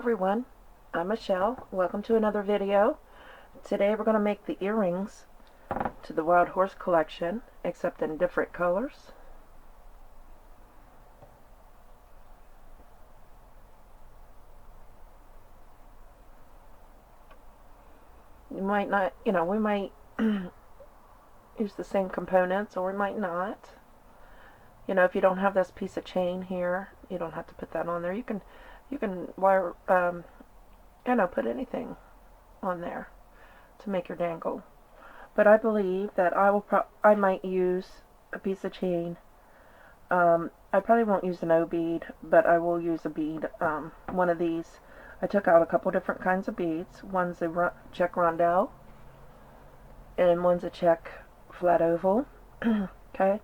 everyone, I'm Michelle. Welcome to another video. Today we're going to make the earrings to the Wild Horse collection, except in different colors. You might not, we might use the same components or we might not. If you don't have this piece of chain here, you don't have to put that on there. You can wire, put anything on there to make your dangle. But I believe that I might use a piece of chain. I probably won't use an O bead, but I will use a bead. One of these. I took out a couple different kinds of beads. One's a check rondelle, and one's a check flat oval. Okay.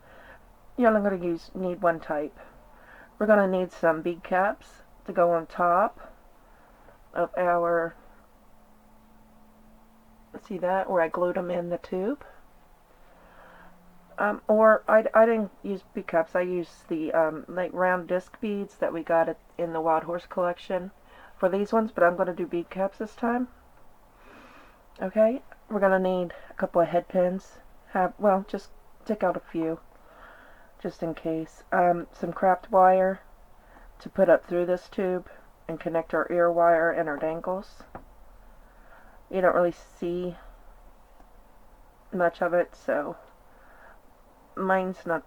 You're only going to need one type. We're going to need some bead caps to go on top of our, see that, where I glued them in the tube. Or I didn't use bead caps. I used the like round disc beads that we got in the Wild Horse collection for these ones, but I'm going to do bead caps this time. Okay, we're going to need a couple of head pins. Just take out a few, just in case. Some craft wire to put up through this tube and connect our ear wire and our dangles. You don't really see much of it, so mine's not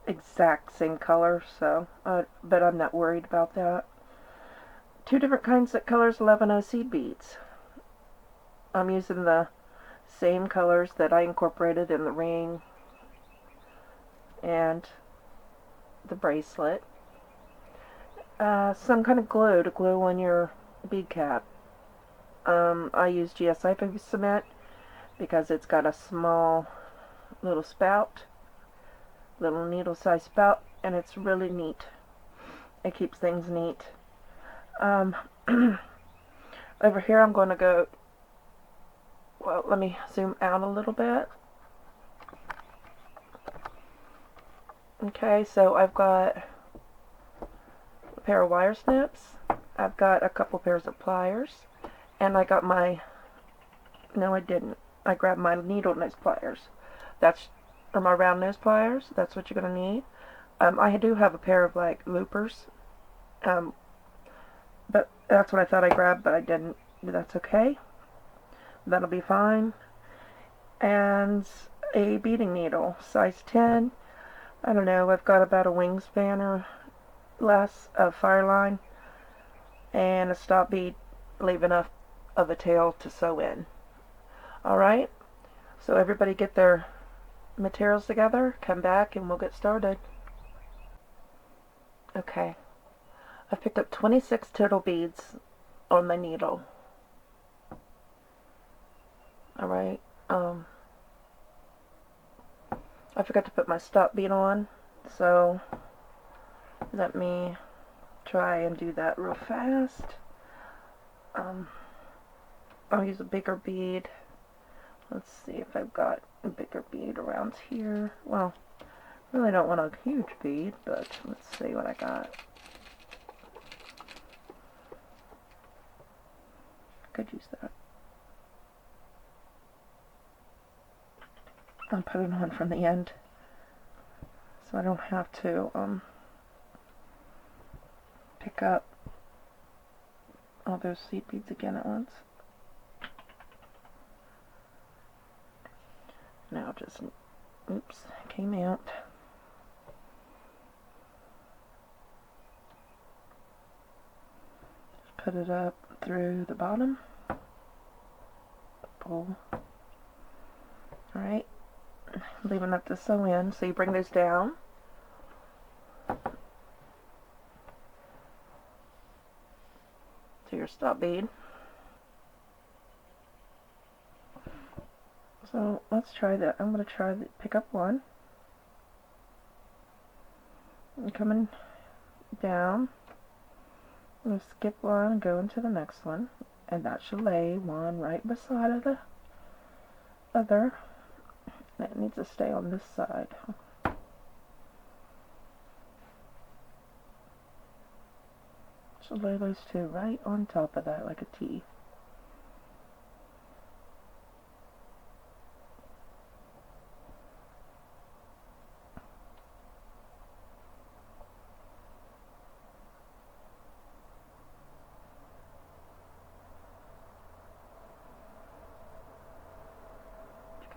exact same color, so but I'm not worried about that. Two different kinds of colors 11O seed beads. I'm using the same colors that I incorporated in the ring and the bracelet. Some kind of glue to glue on your bead cap. I use GSI baby cement because it's got a small little spout, little needle size spout, and it's really neat. It keeps things neat. Over here I'm going to go, well, let me zoom out a little bit. Okay, so I've got a pair of wire snips, I've got a couple pairs of pliers, and I got no I didn't, I grabbed my needle nose pliers. Or my round nose pliers, that's what you're going to need. I do have a pair of like loopers, but that's what I thought I grabbed, but I didn't. That's okay. That'll be fine. And a beading needle, size 10. I don't know, I've got about a wingspan or less of fire line, and a stop bead, leave enough of a tail to sew in. Alright, so everybody get their materials together, come back, and we'll get started. Okay, I've picked up 26 total beads on my needle. Alright, I forgot to put my stop bead on, so let me try and do that real fast. I'll use a bigger bead. Let's see if I've got a bigger bead around here. Well, really don't want a huge bead, but let's see what I got. Could use that. I'll put it on from the end, so I don't have to pick up all those seed beads again at once. Now just, oops, came out. Just put it up through the bottom. Pull. Alright. Leave enough to sew in. So you bring those down. To your stop bead. So let's try that. I'm going to try to pick up one. I'm coming down. I'm going to skip one and go into the next one. And that should lay one right beside of the other. It needs to stay on this side. lay those two right on top of that like a T.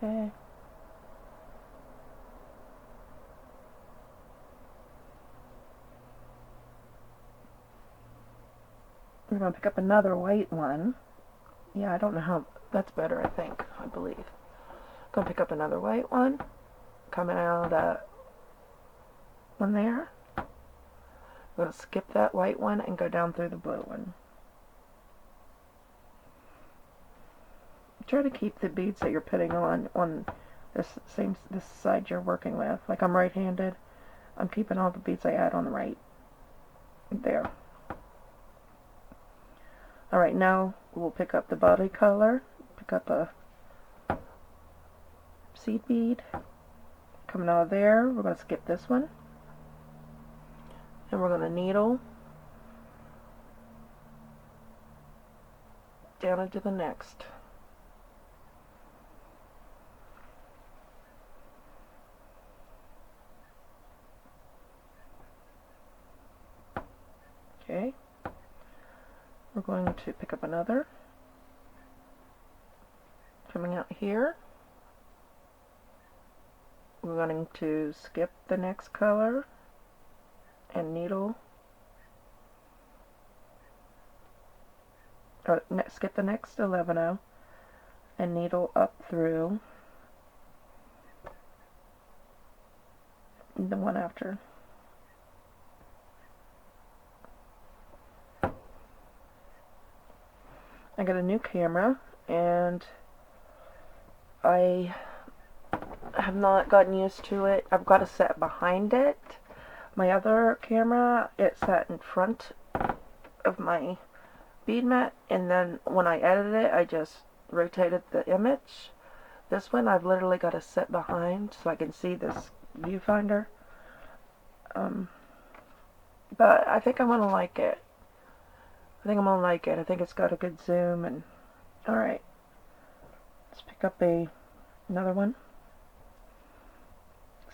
Okay. We're going to pick up another white one. Yeah, I don't know how, that's better, I think, I believe. Going to pick up another white one, coming out of that one there. I'm going to skip that white one and go down through the blue one. Try to keep the beads that you're putting on this side you're working with. Like I'm right-handed, I'm keeping all the beads I add on the right. There. Alright, now we'll pick up the body color, pick up a seed bead, coming out of there, we're going to skip this one, and we're going to needle down into the next. Okay, we're going to pick up another, coming out here, we're going to skip the next color and needle, or skip the next 11-0 and needle up through the one after. I got a new camera and I have not gotten used to it. I've got it set behind it. My other camera, it's set in front of my bead mat, and then when I edited it, I just rotated the image. This one, I've literally got it set behind so I can see this viewfinder. But I think I'm going to like it. I think I'm going to like it. I think it's got a good zoom. And alright, let's pick up another one.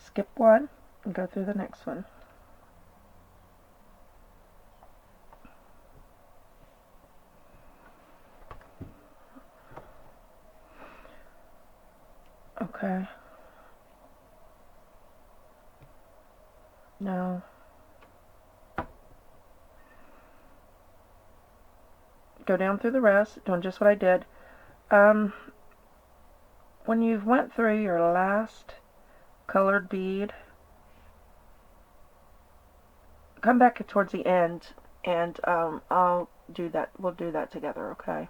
Skip one and go through the next one. Okay. Now, go down through the rest, doing just what I did. When you've went through your last colored bead, come back towards the end, and I'll do that. We'll do that together, okay?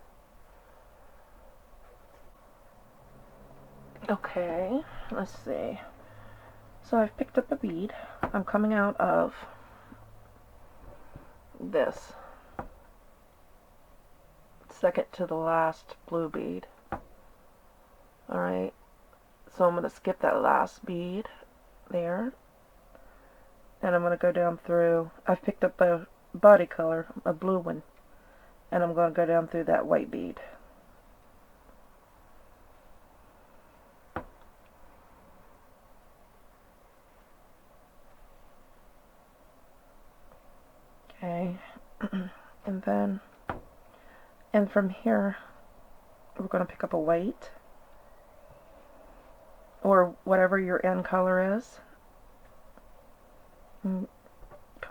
Okay, let's see. So I've picked up a bead. I'm coming out of this second to the last blue bead. Alright, so I'm going to skip that last bead there, and I'm going to go down through. I've picked up a body color, a blue one, and I'm going to go down through that white bead. Okay, and from here we're going to pick up a white, or whatever your end color is. Come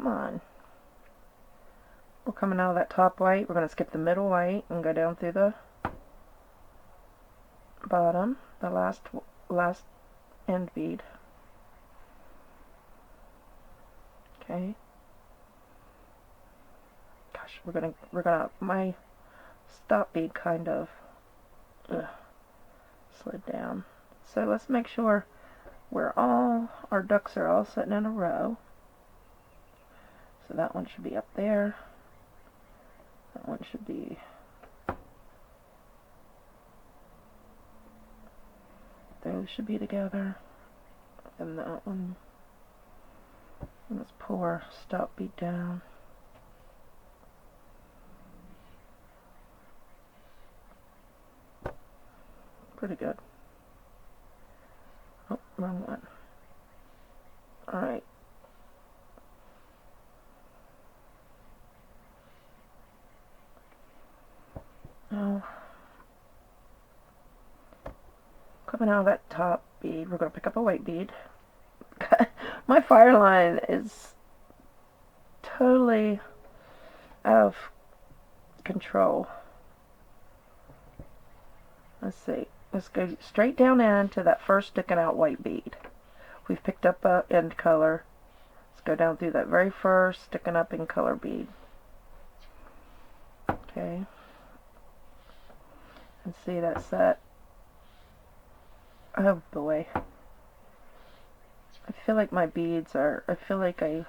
on. We're coming out of that top white. We're going to skip the middle white and go down through the bottom, the last end bead. Okay. Gosh, we're gonna my stop bead kind of slid down. So let's make sure our ducks are all sitting in a row. So that one should be up there. That one should be those should be together. And that one, let's pull our stop bead down. pretty good. Oh, wrong one. Alright. Now, coming out of that top bead, we're going to pick up a white bead. My fire line is totally out of control. Let's see. Let's go straight down into that first sticking out white bead. We've picked up a end color. Let's go down through that very first sticking up in color bead. Okay. And see that set. Oh boy. I feel like my beads are, I feel like I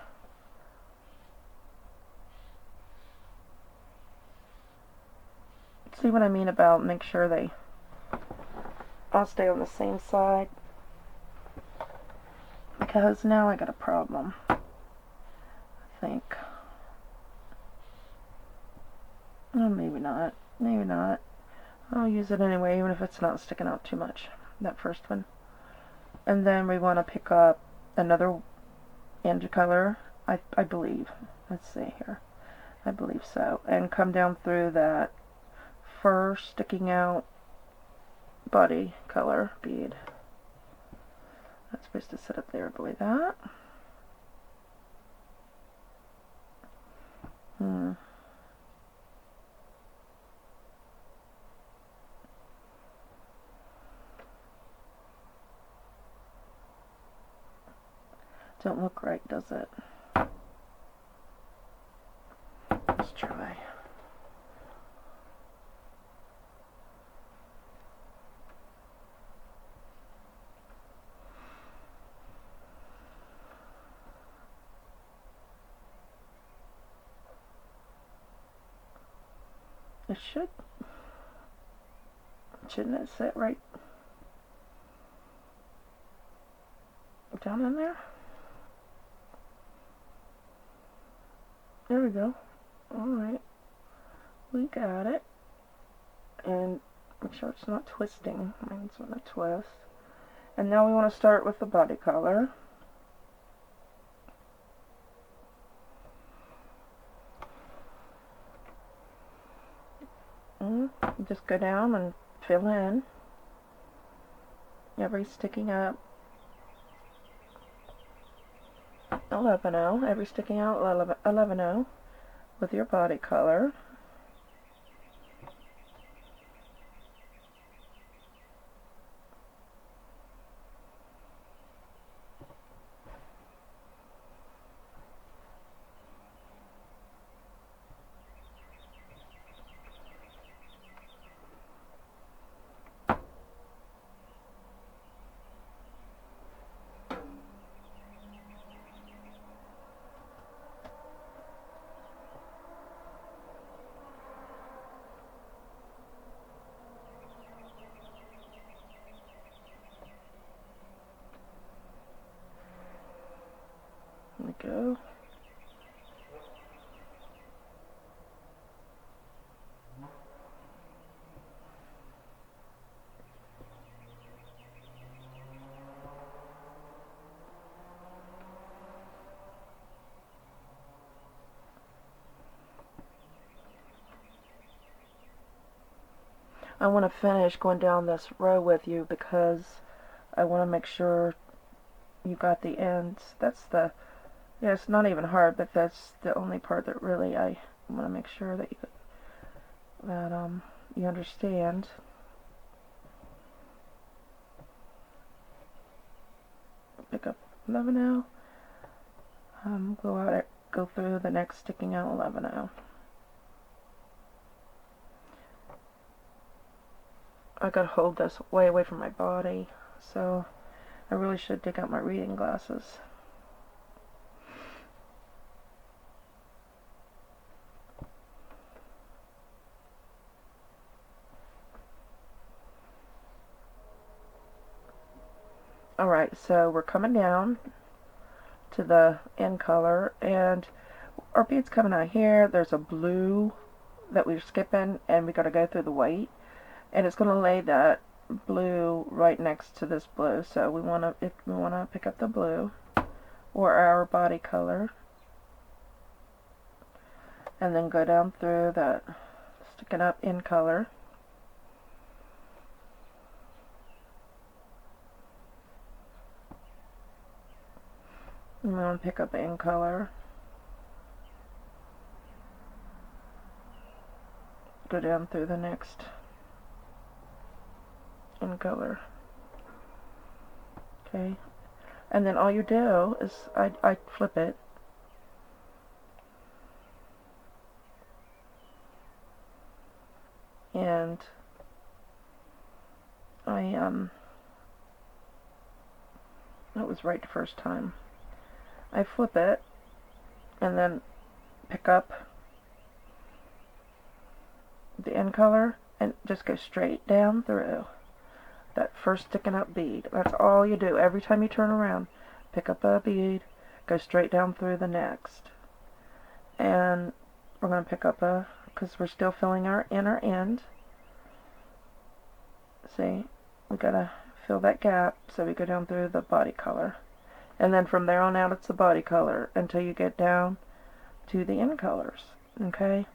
see what I mean about make sure they all stay on the same side, because now I got a problem, I think. Oh, maybe not. Maybe not. I'll use it anyway, even if it's not sticking out too much, that first one. And then we want to pick up another end color, I believe. Let's see here. I believe so. And come down through that first sticking out body color bead. That's supposed to sit up there, I believe that. Don't look right, does it? Let's try. It should. Shouldn't it sit right down in there? There we go. Alright. We got it. And make sure it's not twisting. Mine's going to twist. And now we want to start with the body color. Just go down and fill in every sticking up 11-0, every sticking out 11-0 with your body color. There we go. I want to finish going down this row with you because I want to make sure you got the ends. That's the, yeah, it's not even hard, but that's the only part that really I want to make sure that you understand. Pick up 11-0. Go through the next sticking out 11-0. I gotta hold this way away from my body, so I really should take out my reading glasses. Alright, so we're coming down to the end color, and our bead's coming out here. There's a blue that we're skipping, and we gotta go through the white, and it's gonna lay that blue right next to this blue, so we want to pick up the blue or our body color, and then go down through that sticking up in color. And we want to pick up in color, go down through the next in color. Okay, and then all you do is I flip it, and that was right the first time. I flip it and then pick up the end color and just go straight down through that first sticking up bead. That's all you do. Every time you turn around, pick up a bead, go straight down through the next. And we're going to pick up because we're still filling our inner end. See, we got to fill that gap, so we go down through the body color. And then from there on out, it's the body color until you get down to the end colors. Okay?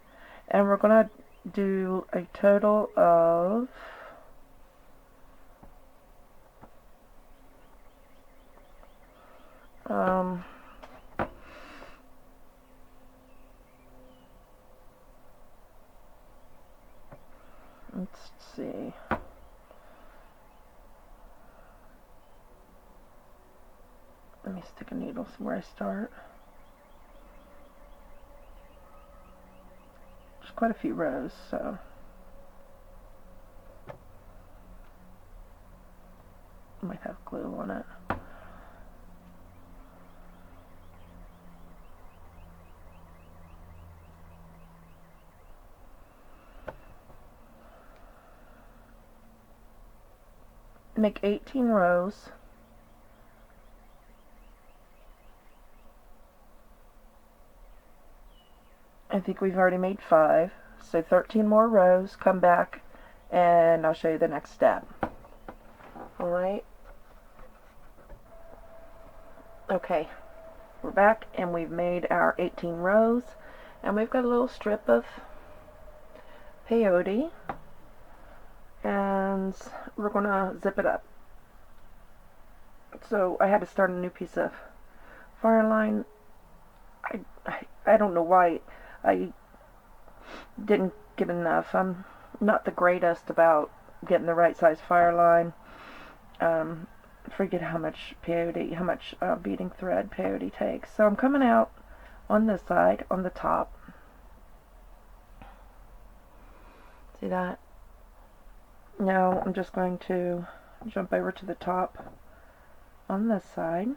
And we're going to do a total of let's see. Let me stick a needle where I start. There's quite a few rows, so I might have glue on it. Make 18 rows. I think we've already made 5, so 13 more rows. Come back and I'll show you the next step. Alright, okay, we're back and we've made our 18 rows, and we've got a little strip of peyote, and we're going to zip it up. So I had to start a new piece of fire line. I don't know why I didn't get enough. I'm not the greatest about getting the right size fire line. Forget how much peyote, how much beading thread peyote takes. So I'm coming out on this side, on the top. See that? Now I'm just going to jump over to the top on this side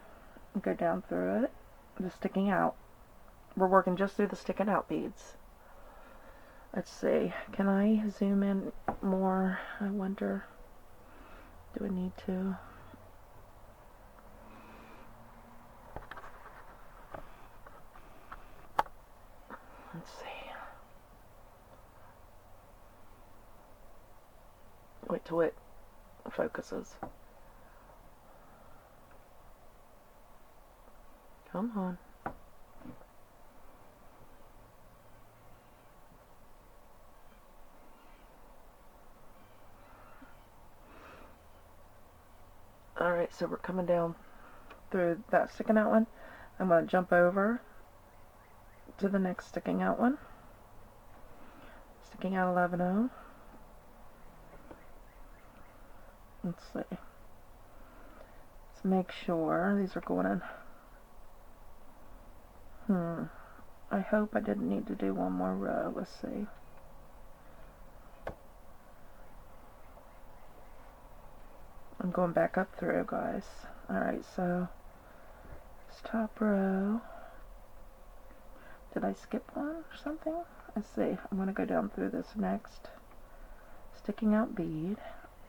and go down through it, just sticking out. We're working just through the sticking out beads. Let's see, can I zoom in more? I wonder, do I need to? Let's see. Wait till it focuses. Come on. Alright, so we're coming down through that sticking out one. I'm going to jump over to the next sticking out one. Sticking out 11-0. Let's see. Let's make sure these are going in. I hope I didn't need to do one more row. Let's see. I'm going back up through, guys. Alright, so this top row. Did I skip one or something? Let's see. I'm going to go down through this next sticking out bead.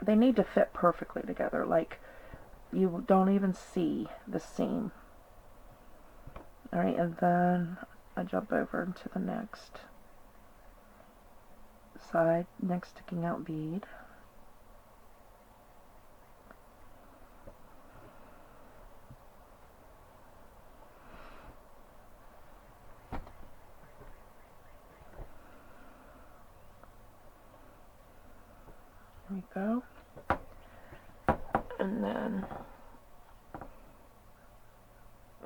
They need to fit perfectly together, like you don't even see the seam. Alright, and then I jump over into the next side, next sticking out bead. go. And then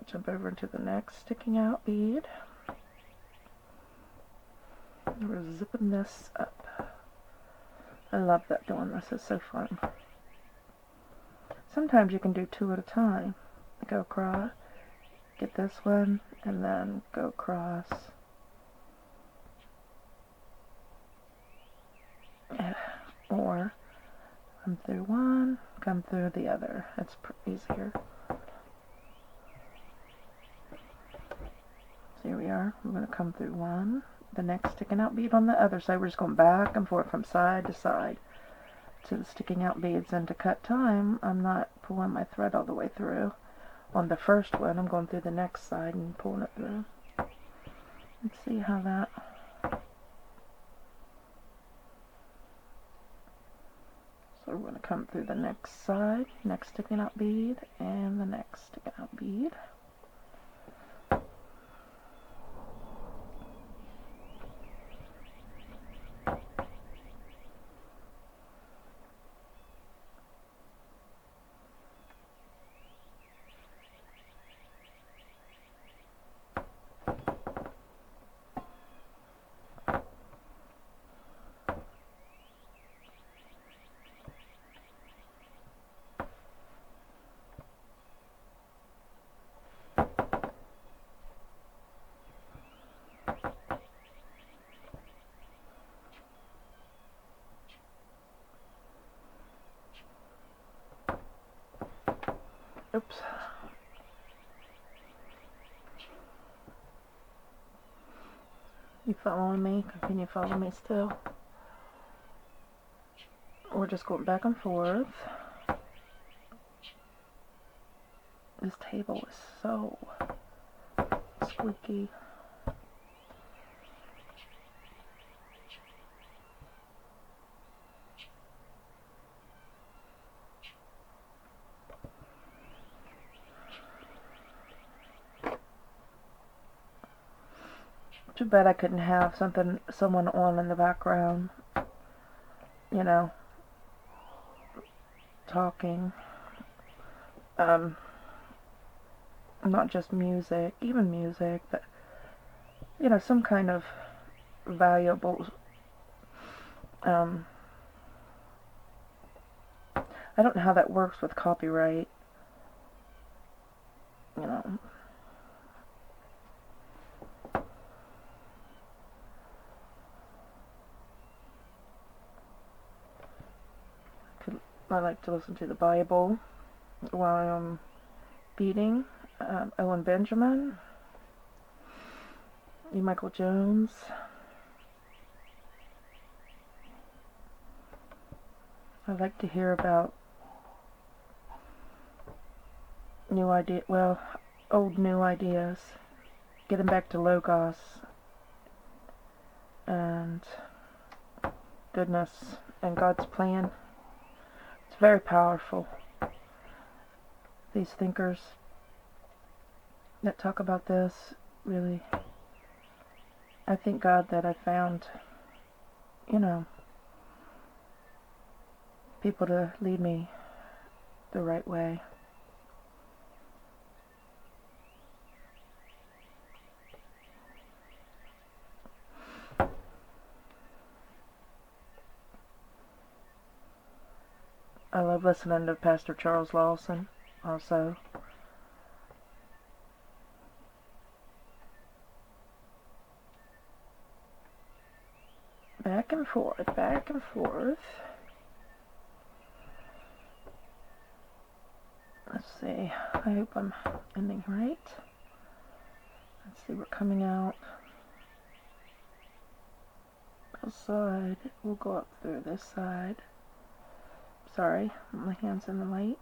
jump over into the next sticking out bead. We're zipping this up. I love that doing this, it's so fun. Sometimes you can do two at a time. Go across, get this one, and then go across. Or come through one, come through the other. It's easier. So here we are. We're going to come through one. The next sticking out bead on the other side. We're just going back and forth from side to side to the sticking out beads. And to cut time, I'm not pulling my thread all the way through. On the first one, I'm going through the next side and pulling it through. Let's see how that... So we're going to come through the next side, next sticking out bead, and the next sticking out bead. Oops. You following me? Can you follow me still? We're just going back and forth. This table is so squeaky. Too bad I couldn't have someone on in the background, you know, talking. Not just music, even music, but, you know, some kind of valuable, I don't know how that works with copyright, you know. I like to listen to the Bible while I'm beading. Owen Benjamin, E. Michael Jones. I like to hear about old new ideas, getting back to Logos and goodness and God's plan. It's very powerful. These thinkers that talk about this, really, I thank God that I found, you know, people to lead me the right way. I love listening to Pastor Charles Lawson also. Back and forth, back and forth. Let's see. I hope I'm ending right. Let's see, we're coming out. Outside. We'll go up through this side. Sorry, my hand's in the light.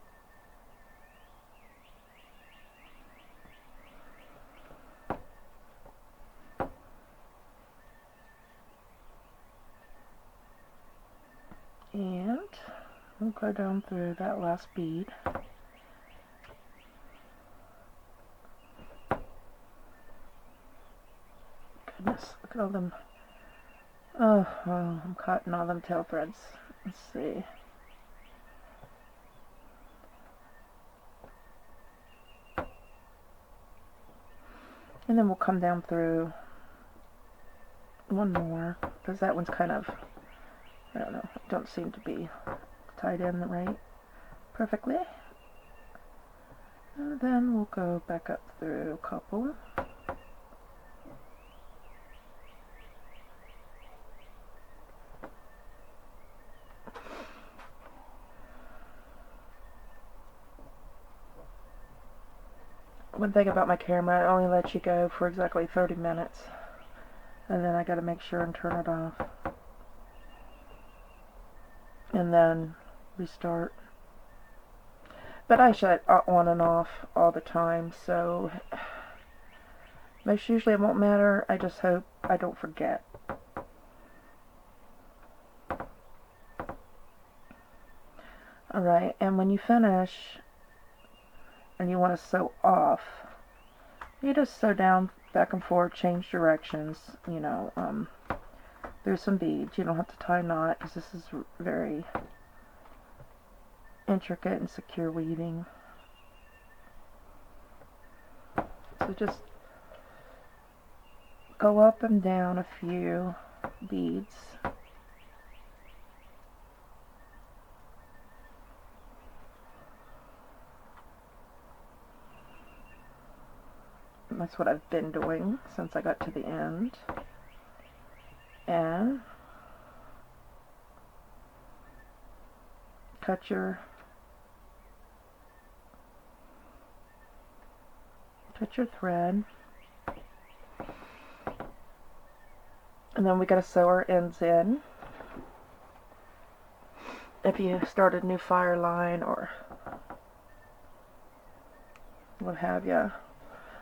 And we'll go down through that last bead. Goodness, look at all them. Oh, I'm caught in all them tail threads. Let's see. And then we'll come down through one more, because that one's kind of, I don't know, don't seem to be tied in right perfectly. And then we'll go back up through a couple. One thing about my camera, it only lets you go for exactly 30 minutes. And then I gotta make sure and turn it off. And then restart. But I shut it on and off all the time, so most usually it won't matter. I just hope I don't forget. Alright, and when you finish and you want to sew off, you just sew down back and forth, change directions, you know, there's some beads. You don't have to tie a knot, because this is very intricate and secure weaving. So just go up and down a few beads. That's what I've been doing since I got to the end. And cut your thread. And then we got to sew our ends in. If you start a new fire line or what have you.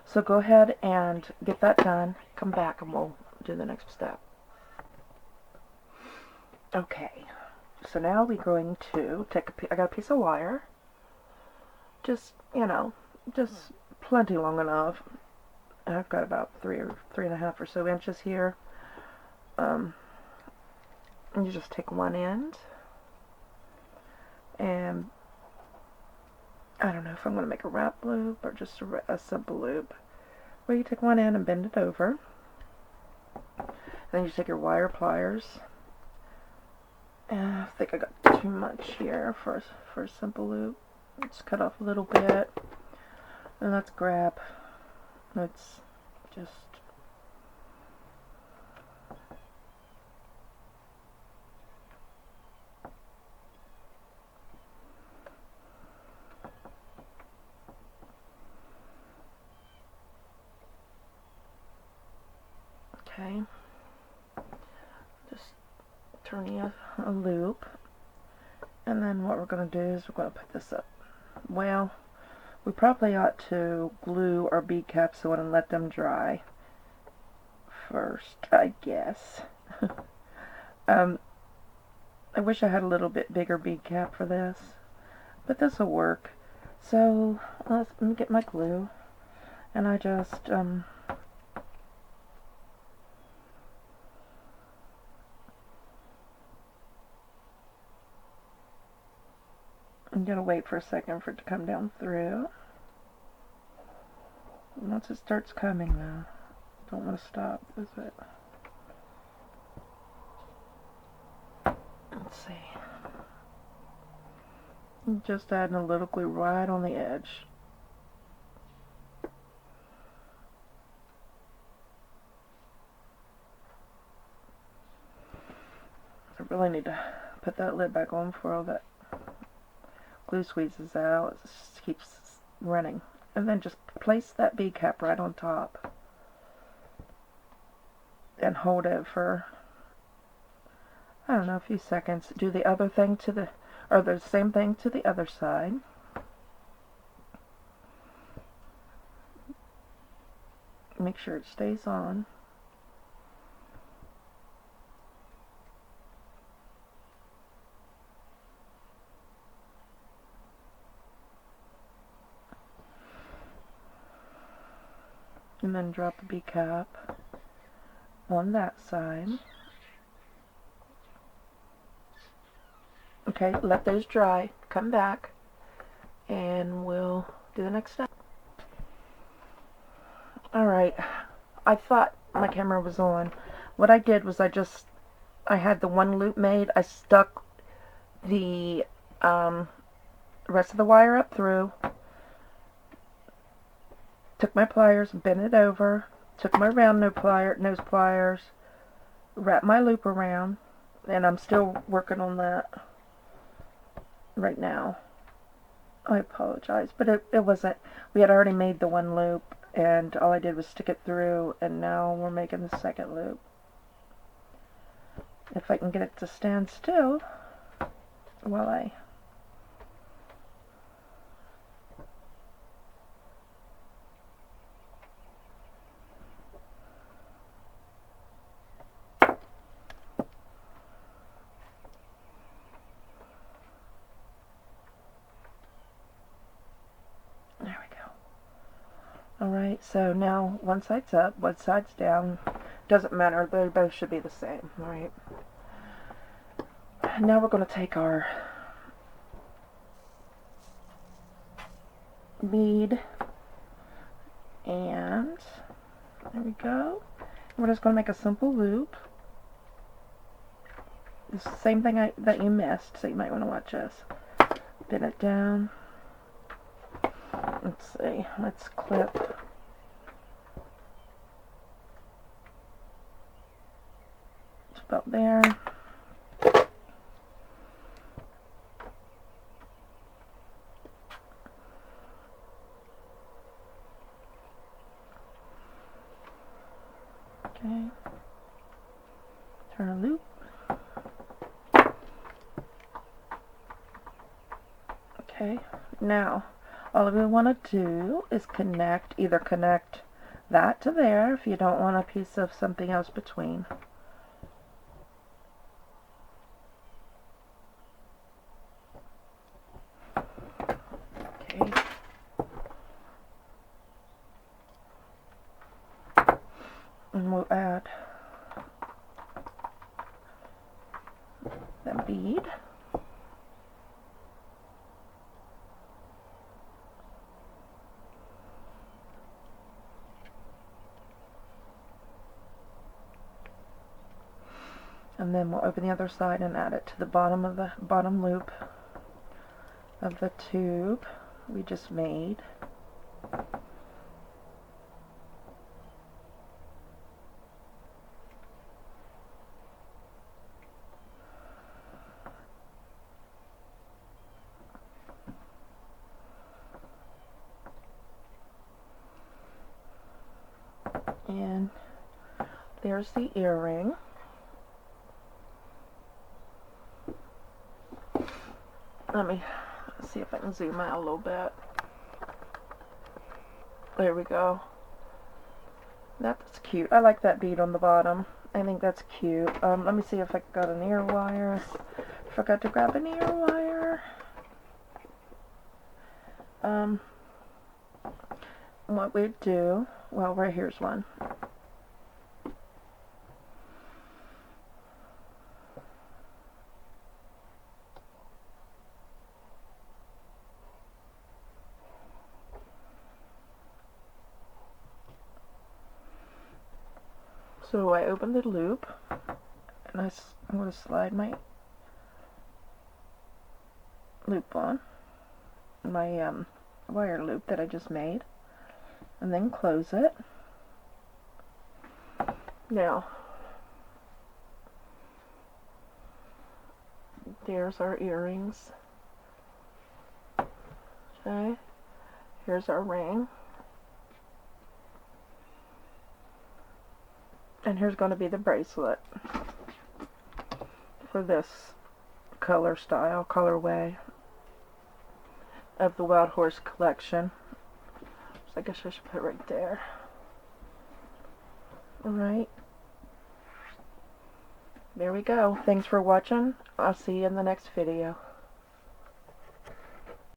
So go ahead and get that done. Come back and we'll do the next step. Okay, so now we're going to take I got a piece of wire. Just, you know, just plenty long enough. I've got about 3.5 or so inches here. And you just take one end, and I don't know if I'm going to make a wrap loop or just a simple loop, where you take one end and bend it over. Then you take your wire pliers. And I think I got too much here for a simple loop. Let's cut off a little bit. And let's grab, let's just okay. Just turning a loop. And then what we're going to do is we're going to put this up. Well, we probably ought to glue our bead caps on and let them dry first, I guess. I wish I had a little bit bigger bead cap for this, but this will work. So let me get my glue, and I just I'm gonna wait for a second for it to come down through. Once it starts coming, though, don't want to stop, is it? Let's see. Just adding a little glue right on the edge. I really need to put that lid back on before all that glue squeezes out. It just keeps running. And then just place that bead cap right on top and hold it for, I don't know, a few seconds. Do the other thing to the, or the same thing to the other side. Make sure it stays on. And then drop the bead cap on that side. Okay, let those dry, come back, and we'll do the next step. Alright, I thought my camera was on. What I did was I had the one loop made. I stuck the rest of the wire up through, took my pliers, bent it over, took my round nose pliers, wrapped my loop around, and I'm still working on that right now. I apologize, but it wasn't, we had already made the one loop, and all I did was stick it through, and now we're making the second loop. If I can get it to stand still while I... There we go. Alright, so now one side's up, one side's down. Doesn't matter, they both should be the same, alright? Now we're going to take our bead and there we go. We're just going to make a simple loop. It's the same thing that you missed, so you might want to watch this. Bend it down. Let's see, let's clip. It's about there. Okay. Turn a loop. Okay, now all we want to do is either connect that to there if you don't want a piece of something else between. Okay. And we'll add the bead. And then we'll open the other side and add it to the bottom of the bottom loop of the tube we just made. And there's the earring. Let me see if I can zoom out a little bit. There we go. That's cute. I like that bead on the bottom. I think that's cute. Let me see if I got an ear wire. Forgot to grab an ear wire. What we'd do, well, right here's one. So I open the loop, and I'm going to slide my loop on, my wire loop that I just made, and then close it. Now, there's our earrings. Okay, here's our ring. And here's going to be the bracelet for this colorway of the Wild Horse collection. So I guess I should put it right there. Alright. There we go. Thanks for watching. I'll see you in the next video.